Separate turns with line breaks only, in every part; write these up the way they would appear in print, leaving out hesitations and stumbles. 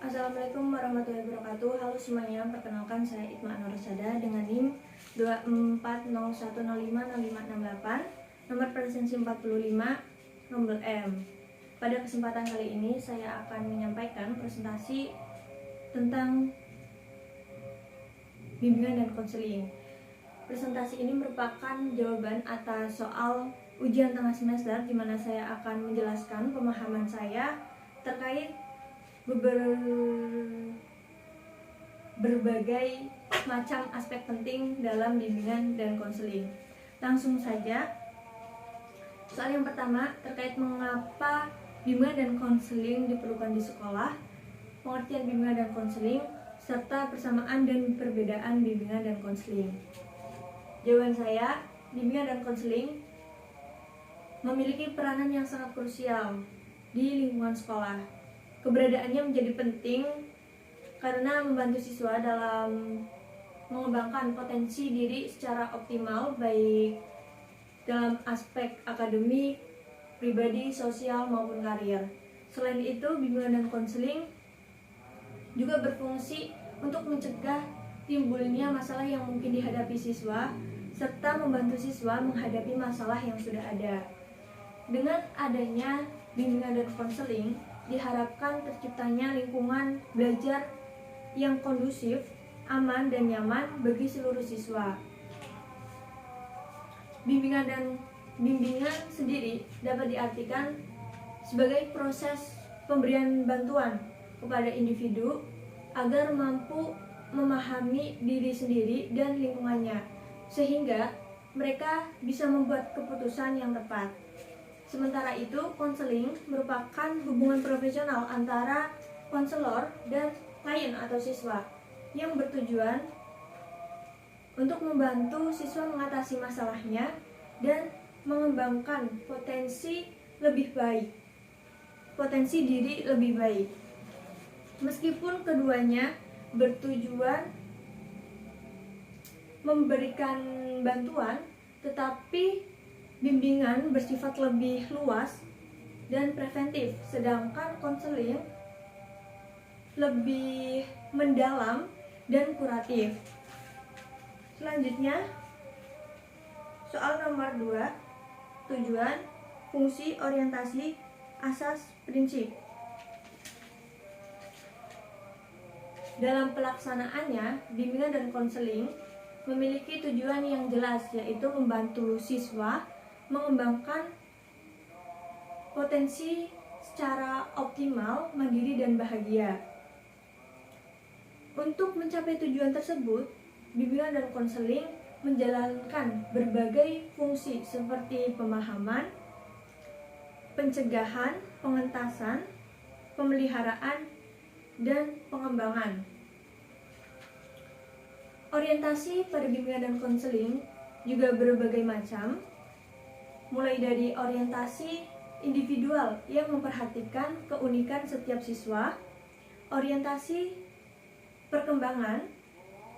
Assalamualaikum warahmatullahi wabarakatuh. Halo semuanya, perkenalkan saya Itma Anurasada dengan NIM 2401050568, nomor presensi 45, rombel M. Pada kesempatan kali ini saya akan menyampaikan presentasi tentang bimbingan dan konseling. Presentasi ini merupakan jawaban atas soal ujian tengah semester, di mana saya akan menjelaskan pemahaman saya terkait berbagai macam aspek penting dalam bimbingan dan konseling. Langsung saja, soal yang pertama terkait mengapa bimbingan dan konseling diperlukan di sekolah, pengertian bimbingan dan konseling, serta persamaan dan perbedaan bimbingan dan konseling. Jawaban saya, bimbingan dan konseling memiliki peranan yang sangat krusial di lingkungan sekolah. Keberadaannya menjadi penting karena membantu siswa dalam mengembangkan potensi diri secara optimal, baik dalam aspek akademik, pribadi, sosial, maupun karir. Selain itu, bimbingan dan konseling juga berfungsi untuk mencegah timbulnya masalah yang mungkin dihadapi siswa, serta membantu siswa menghadapi masalah yang sudah ada. Dengan adanya bimbingan dan konseling, diharapkan terciptanya lingkungan belajar yang kondusif, aman, dan nyaman bagi seluruh siswa. Bimbingan sendiri dapat diartikan sebagai proses pemberian bantuan kepada individu agar mampu memahami diri sendiri dan lingkungannya, sehingga mereka bisa membuat keputusan yang tepat. Sementara itu, konseling merupakan hubungan profesional antara konselor dan klien atau siswa yang bertujuan untuk membantu siswa mengatasi masalahnya dan mengembangkan potensi diri lebih baik. Meskipun keduanya bertujuan memberikan bantuan, tetapi bimbingan bersifat lebih luas dan preventif, sedangkan konseling lebih mendalam dan kuratif. Selanjutnya, soal nomor 2, tujuan, fungsi, orientasi, asas, prinsip. Dalam pelaksanaannya, bimbingan dan konseling memiliki tujuan yang jelas, yaitu membantu siswa mengembangkan potensi secara optimal, mandiri, dan bahagia. Untuk mencapai tujuan tersebut, bimbingan dan konseling menjalankan berbagai fungsi seperti pemahaman, pencegahan, pengentasan, pemeliharaan, dan pengembangan. Orientasi pada bimbingan dan konseling juga berbagai macam, mulai dari orientasi individual yang memperhatikan keunikan setiap siswa, orientasi perkembangan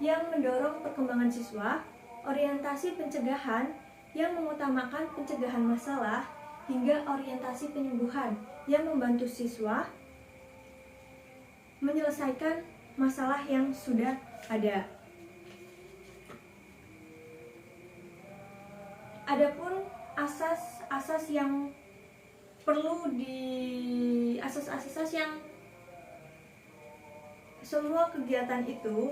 yang mendorong perkembangan siswa, orientasi pencegahan yang mengutamakan pencegahan masalah, hingga orientasi penyembuhan yang membantu siswa menyelesaikan masalah yang sudah ada. Adapun asas-asas yang semua kegiatan itu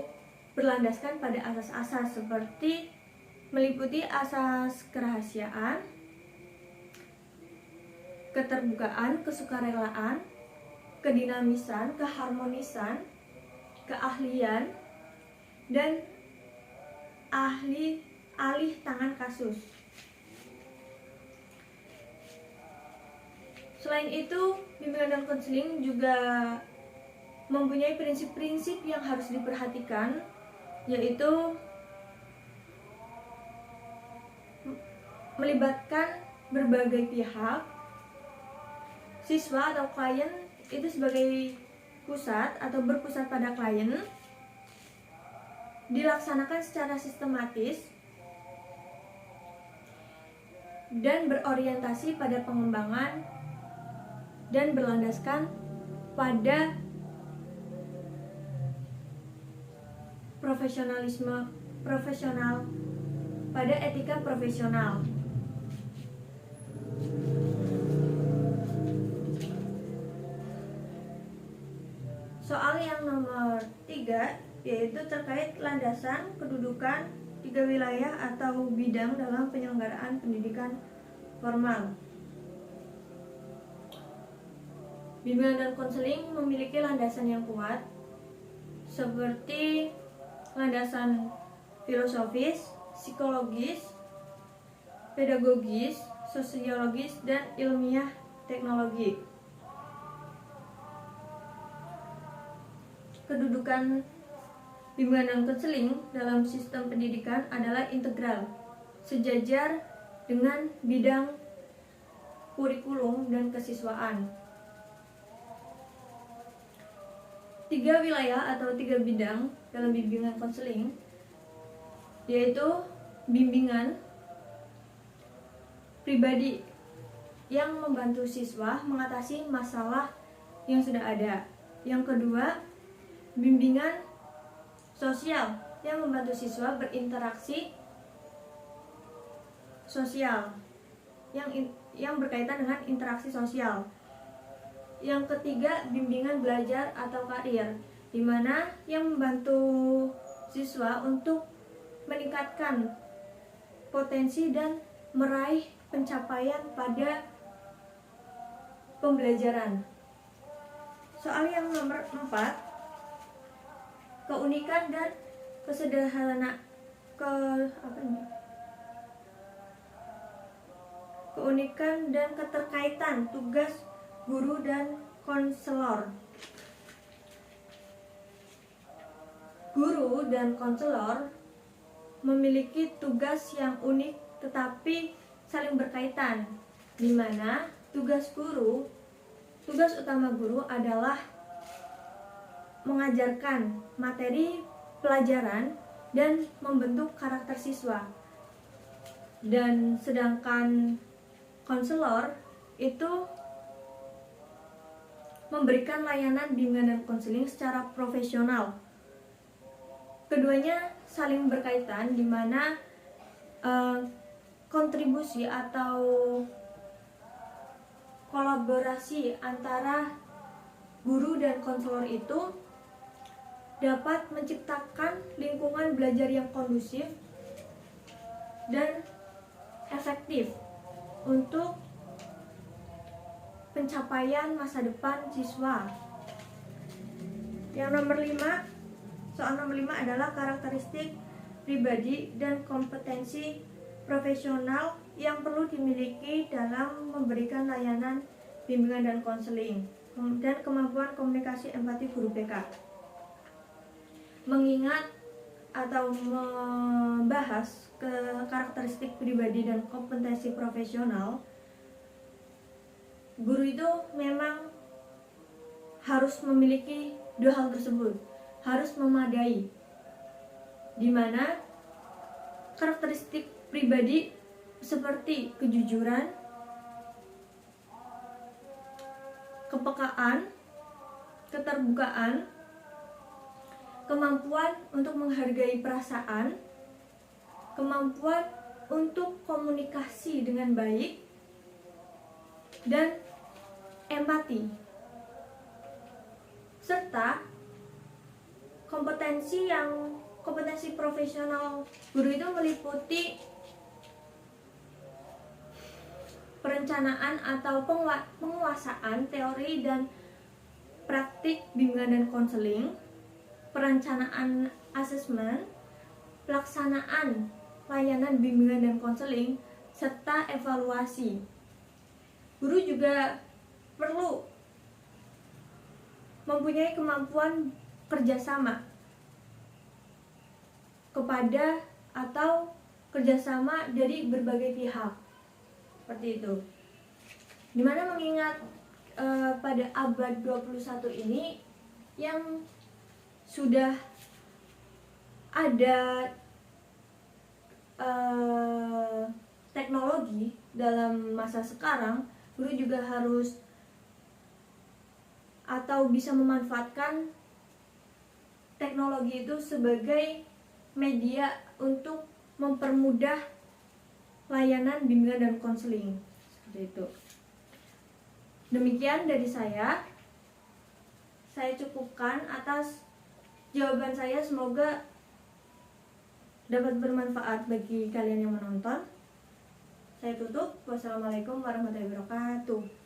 berlandaskan pada asas-asas seperti meliputi asas kerahasiaan, keterbukaan, kesukarelaan, kedinamisan, keharmonisan, keahlian, dan alih tangan kasus. Selain itu, bimbingan dan konseling juga mempunyai prinsip-prinsip yang harus diperhatikan, yaitu melibatkan berbagai pihak. Siswa atau klien itu sebagai pusat atau berpusat pada klien, dilaksanakan secara sistematis dan berorientasi pada pengembangan dan berlandaskan pada profesional pada etika profesional. Soal yang nomor 3 yaitu terkait landasan kedudukan 3 wilayah atau bidang dalam penyelenggaraan pendidikan formal. Bimbingan dan konseling memiliki landasan yang kuat seperti landasan filosofis, psikologis, pedagogis, sosiologis, dan ilmiah teknologi. Kedudukan bimbingan dan konseling dalam sistem pendidikan adalah integral, sejajar dengan bidang kurikulum dan kesiswaan. 3 wilayah atau 3 bidang dalam bimbingan konseling yaitu bimbingan pribadi yang membantu siswa mengatasi masalah yang sudah ada. Yang kedua, bimbingan sosial yang membantu siswa berinteraksi sosial yang berkaitan dengan interaksi sosial. Yang ketiga, bimbingan belajar atau karir, di mana yang membantu siswa untuk meningkatkan potensi dan meraih pencapaian pada pembelajaran. Soal yang nomor 4, keunikan dan keunikan dan keterkaitan tugas guru dan konselor. Guru dan konselor memiliki tugas yang unik tetapi saling berkaitan, di mana tugas utama guru adalah mengajarkan materi pelajaran dan membentuk karakter siswa. Dan sedangkan konselor itu memberikan layanan bimbingan dan konseling secara profesional. Keduanya saling berkaitan, di mana kontribusi atau kolaborasi antara guru dan konselor itu dapat menciptakan lingkungan belajar yang kondusif dan efektif untuk pencapaian masa depan siswa. Yang nomor 5, soal nomor 5 adalah karakteristik pribadi dan kompetensi profesional yang perlu dimiliki dalam memberikan layanan bimbingan dan konseling, dan kemampuan komunikasi empati guru BK. Mengingat atau membahas karakteristik pribadi dan kompetensi profesional, guru itu memang harus memiliki 2 hal tersebut, harus memadai, di mana karakteristik pribadi seperti kejujuran, kepekaan, keterbukaan, kemampuan untuk menghargai perasaan, kemampuan untuk komunikasi dengan baik, dan empati, serta kompetensi profesional guru itu meliputi perencanaan atau penguasaan teori dan praktik bimbingan dan konseling, perencanaan asesmen, pelaksanaan layanan bimbingan dan konseling, serta evaluasi. Guru juga perlu mempunyai kemampuan kerjasama kepada atau kerjasama dari berbagai pihak, seperti itu. Dimana mengingat pada abad 21 ini yang sudah ada teknologi dalam masa sekarang, guru juga harus atau bisa memanfaatkan teknologi itu sebagai media untuk mempermudah layanan bimbingan dan konseling. Seperti itu. Demikian dari saya cukupkan atas jawaban saya, semoga dapat bermanfaat bagi kalian yang menonton. Saya tutup. Wassalamualaikum warahmatullahi wabarakatuh.